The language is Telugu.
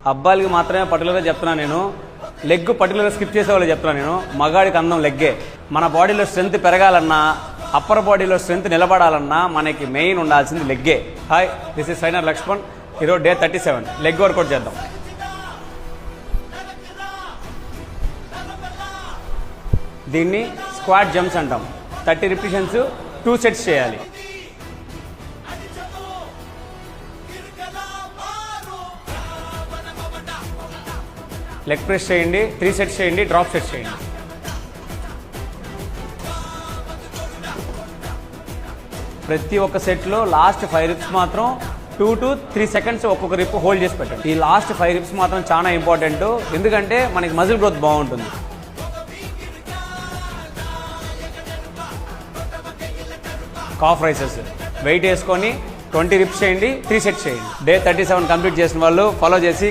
అబ్బాయిలకి మాత్రమే పర్టికులర్గా చెప్తున్నాను నేను. లెగ్ పర్టికులర్గా స్కిప్ చేసే వాళ్ళు చెప్తున్నాను నేను. మగాడికి అందం లెగ్గే. మన బాడీలో స్ట్రెంత్ పెరగాలన్నా, అప్పర్ బాడీలో స్ట్రెంత్ నిలబడాలన్నా మనకి మెయిన్ ఉండాల్సింది లెగ్గే. Hi, this is trainer Lakshman. ఈరోజు డే 37 లెగ్ వర్కౌట్ చేద్దాం. దీన్ని స్క్వాట్ జంప్స్ అంటాం. 30 రిపిటేషన్స్ 2 సెట్స్ చేయాలి. లెగ్ ప్రెస్ చేయండి, 3 సెట్స్ చేయండి, డ్రాప్ సెట్స్ చేయండి. ప్రతి ఒక్క సెట్లో లాస్ట్ 5 రిప్స్ మాత్రం 2 to 3 సెకండ్స్ ఒక్కొక్క రిప్ హోల్డ్ చేసి పెట్టండి. ఈ లాస్ట్ 5 రిప్స్ మాత్రం చాలా ఇంపార్టెంట్, ఎందుకంటే మనకి మజిల్ గ్రోత్ బాగుంటుంది. కాఫ్ రైసెస్ వెయిట్ వేసుకొని 20 రిప్స్ చేయండి, 3 సెట్స్ చేయండి. డే 37 కంప్లీట్ చేసిన వాళ్ళు ఫాలో చేసి